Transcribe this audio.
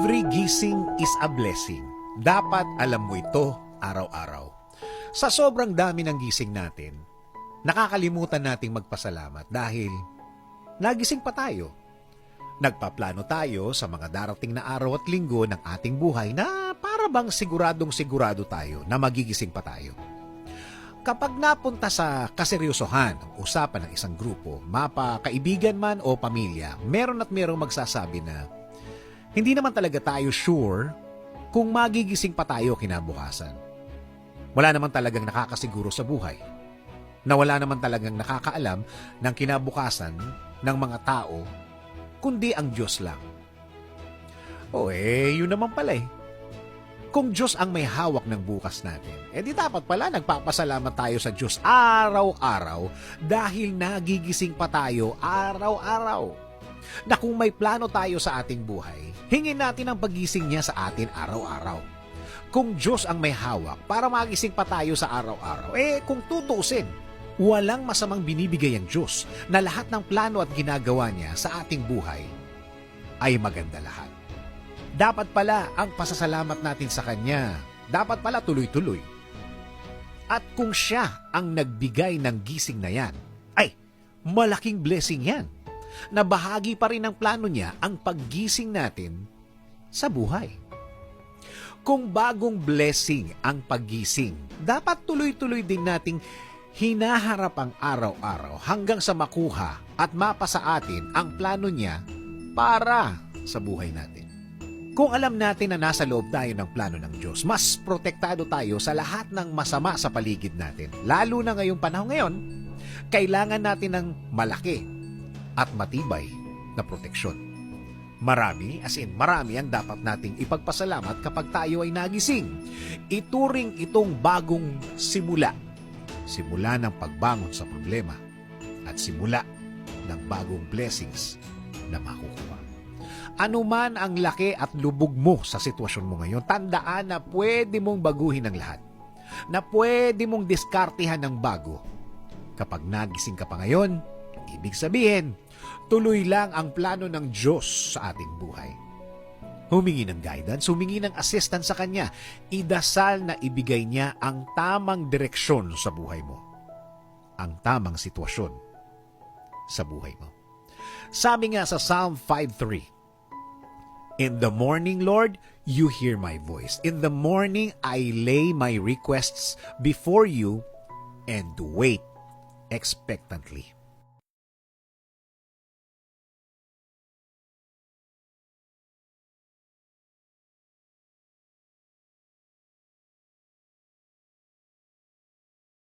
Every gising is a blessing. Dapat alam mo ito araw-araw. Sa sobrang dami ng gising natin, nakakalimutan nating magpasalamat dahil nagising pa tayo. Nagpaplano tayo sa mga darating na araw at linggo ng ating buhay na para bang siguradong sigurado tayo na magigising pa tayo. Kapag napunta sa kaseryosohan ang usapan ng isang grupo, mapa kaibigan man o pamilya, meron at merong magsasabi na hindi naman talaga tayo sure kung magigising pa tayo kinabukasan. Wala naman talagang nakakasiguro sa buhay. Na wala naman talagang nakakaalam ng kinabukasan ng mga tao, kundi ang Diyos lang. Yun naman pala eh. Kung Diyos ang may hawak ng bukas natin, di dapat pala nagpapasalamat tayo sa Diyos araw-araw dahil nagigising pa tayo araw-araw. Na kung may plano tayo sa ating buhay, hingin natin ang pagising niya sa atin araw-araw. Kung Diyos ang may hawak para magising pa tayo sa araw-araw, kung tutuusin, walang masamang binibigay ang Diyos na lahat ng plano at ginagawa niya sa ating buhay ay maganda lahat. Dapat pala ang pasasalamat natin sa Kanya, dapat pala tuloy-tuloy. At kung siya ang nagbigay ng gising na yan, malaking blessing yan na bahagi pa rin ng plano niya ang paggising natin sa buhay. Kung bagong blessing ang paggising, dapat tuloy-tuloy din nating hinaharap ang araw-araw hanggang sa makuha at mapasa atin ang plano niya para sa buhay natin. Kung alam natin na nasa loob tayo ng plano ng Diyos, mas protektado tayo sa lahat ng masama sa paligid natin. Lalo na ngayong panahon ngayon, kailangan natin ng malaki at matibay na proteksyon. Marami ang dapat nating ipagpasalamat kapag tayo ay nagising. Ituring itong bagong simula. Simula ng pagbangon sa problema at simula ng bagong blessings na makukuha. Ano man ang laki at lubog mo sa sitwasyon mo ngayon, tandaan na pwede mong baguhin ang lahat. Na pwede mong diskartihan ng bago. Kapag nagising ka pa ngayon, ibig sabihin, tuloy lang ang plano ng Diyos sa ating buhay. Humingi ng guidance, humingi ng assistance sa Kanya. Idasal na ibigay niya ang tamang direksyon sa buhay mo. Ang tamang sitwasyon sa buhay mo. Sabi nga sa Psalm 5:3, In the morning, Lord, you hear my voice. In the morning, I lay my requests before you and wait expectantly.